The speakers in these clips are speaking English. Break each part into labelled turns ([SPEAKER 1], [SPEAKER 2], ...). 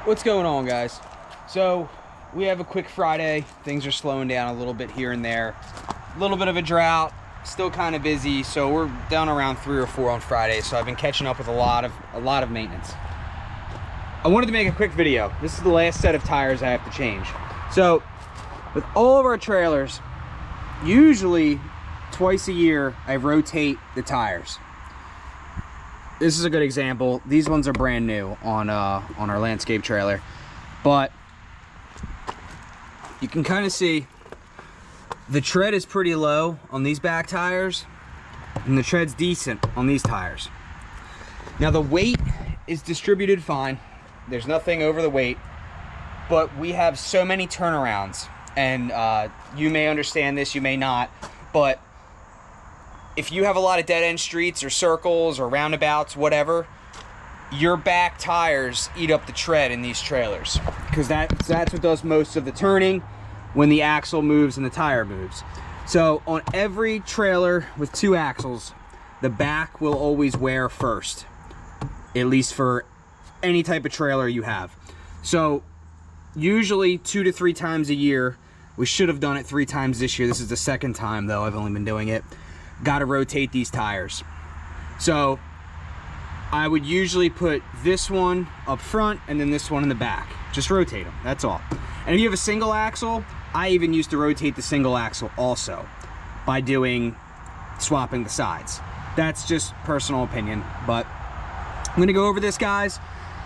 [SPEAKER 1] What's going on, guys? So we have a quick Friday. Things are slowing down a little bit here and there. A little bit of a drought, still kind of busy, so we're down around 3 or 4 on Friday, so I've been catching up with a lot of maintenance. I wanted to make a quick video. This is the last set of tires I have to change. So with all of our trailers, usually twice a year I rotate the tires. This is a good example. These ones are brand new on our landscape trailer, but you can kind of see the tread is pretty low on these back tires and the tread's decent on these tires. Now the weight is distributed fine. There's nothing over the weight, but we have so many turnarounds, and you may understand this, you may not, but if you have a lot of dead-end streets or circles or roundabouts, whatever, your back tires eat up the tread in these trailers, because that's what does most of the turning when the axle moves and the tire moves. So on every trailer with 2 axles, the back will always wear first, at least for any type of trailer you have. So usually 2 to 3 times a year. We should have done it 3 times this year. This is the 2nd time though I've only been doing it. Got to rotate these tires. So I would usually put this one up front and then this one in the back. Just rotate them, that's all. And if you have a single axle, I even used to rotate the single axle also by swapping the sides. That's just personal opinion, but I'm gonna go over this, guys.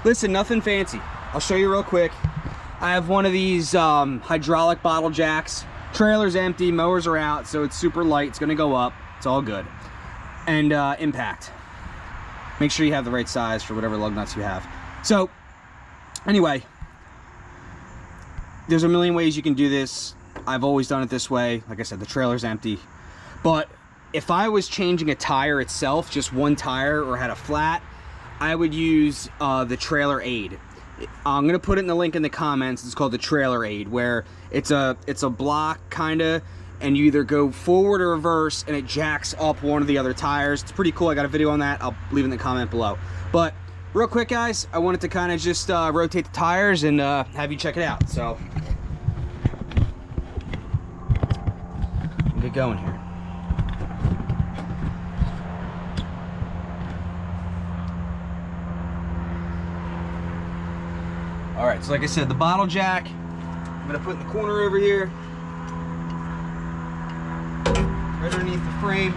[SPEAKER 1] Listen, nothing fancy. I'll show you real quick. I have one of these hydraulic bottle jacks. Trailer's empty, mowers are out, so it's super light. It's gonna go up. It's all good. And impact. Make sure you have the right size for whatever lug nuts you have. So, anyway, there's a million ways you can do this. I've always done it this way. Like I said, the trailer's empty. But if I was changing a tire itself, just one tire, or had a flat, I would use the Trailer Aid. I'm gonna put it in the link in the comments. It's called the Trailer Aid, where it's a block kinda, and you either go forward or reverse, and it jacks up one of the other tires. It's pretty cool. I got a video on that. I'll leave it in the comment below. But real quick, guys, I wanted to kind of just rotate the tires and have you check it out. So we'll get going here. All right, so like I said, the bottle jack, I'm gonna put in the corner over here, right underneath the frame.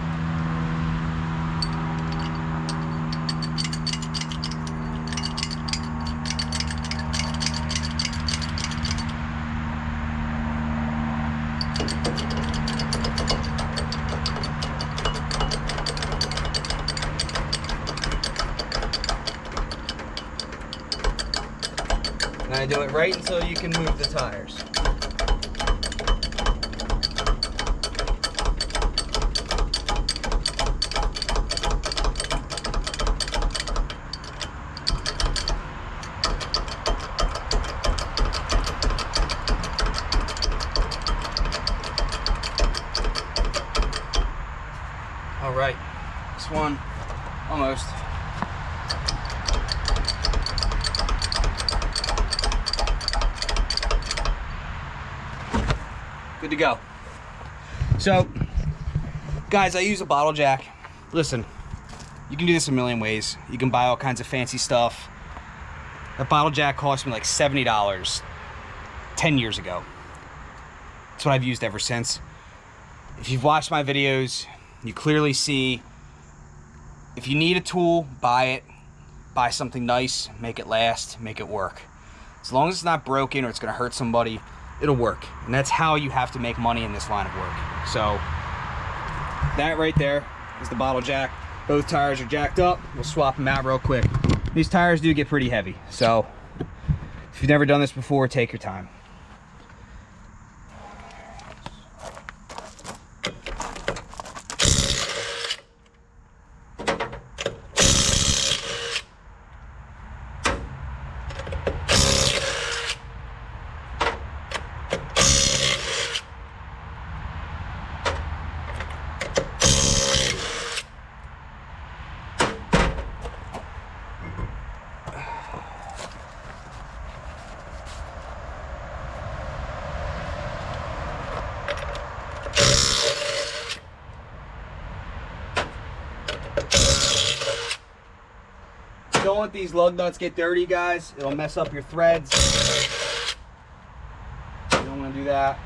[SPEAKER 1] And I do it right until you can move the tires. All right, this one, almost. Good to go. So, guys, I use a bottle jack. Listen, you can do this a million ways. You can buy all kinds of fancy stuff. That bottle jack cost me like $70 10 years ago. That's what I've used ever since. If you've watched my videos, you clearly see if you need a tool, buy it. Buy something nice, make it last, make it work. As long as it's not broken or it's gonna hurt somebody, it'll work. And that's how you have to make money in this line of work. So that right there is the bottle jack. Both tires are jacked up. We'll swap them out real quick. These tires do get pretty heavy, so if you've never done this before, take your time. want these lug nuts get dirty, guys. It'll mess up your threads. You don't want to do that.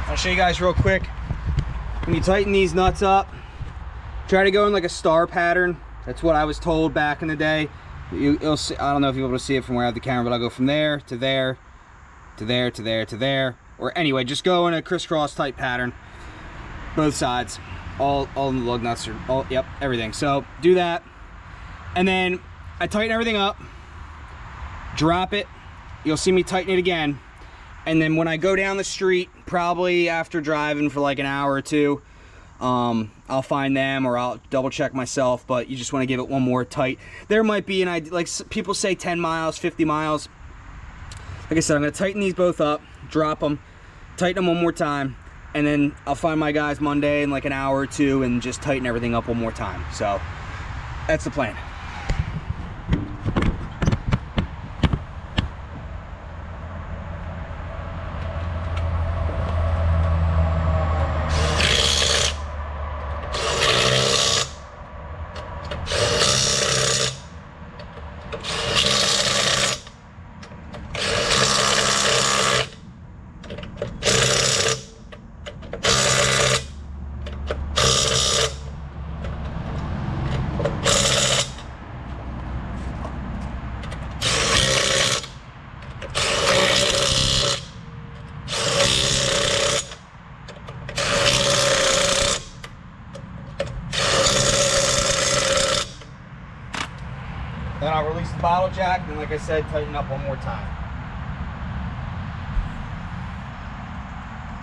[SPEAKER 1] I'll show you guys real quick. When you tighten these nuts up, try to go in like a star pattern. That's what I was told back in the day. You'll see, I don't know if you'll be able to see it from where I have the camera, but I'll go from there to there to there to there to there. Or anyway, just go in a crisscross type pattern. Both sides. All the lug nuts are all, yep, everything. So do that. And then I tighten everything up, drop it. You'll see me tighten it again. And then when I go down the street, probably after driving for like an hour or two, I'll find them or I'll double check myself, but you just want to give it one more tight. There might be an idea, like people say 10 miles, 50 miles. Like I said, I'm going to tighten these both up, drop them, tighten them one more time, and then I'll find my guys Monday in like an hour or two and just tighten everything up one more time. So that's the plan. Then I'll release the bottle jack, and like I said, tighten up one more time.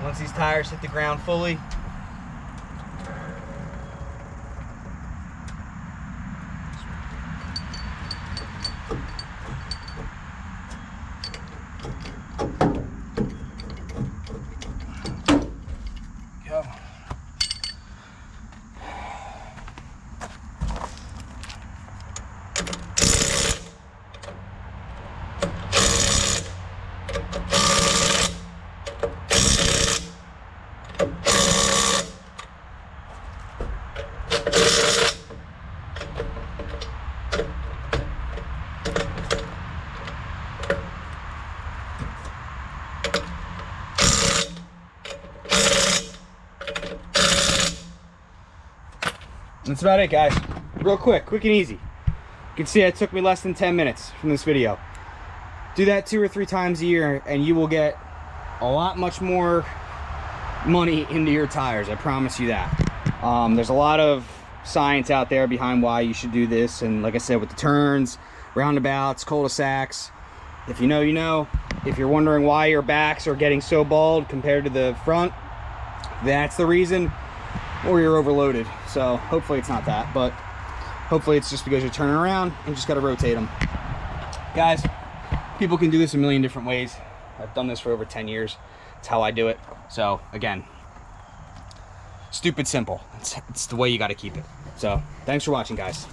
[SPEAKER 1] Once these tires hit the ground fully, go. That's about it, guys. Real quick and easy. You can see it took me less than 10 minutes from this video. Do that 2 or 3 times a year and you will get a lot much more money into your tires. I promise you that. There's a lot of science out there behind why you should do this, and like I said, with the turns, roundabouts, cul-de-sacs, if you know, you know. If you're wondering why your backs are getting so bald compared to the front, that's the reason, or you're overloaded. So hopefully it's not that, but hopefully it's just because you're turning around and just got to rotate them. Guys, people can do this a million different ways. I've done this for over 10 years. It's how I do it. So again, Stupid simple. It's the way you got to keep it. So thanks for watching, guys.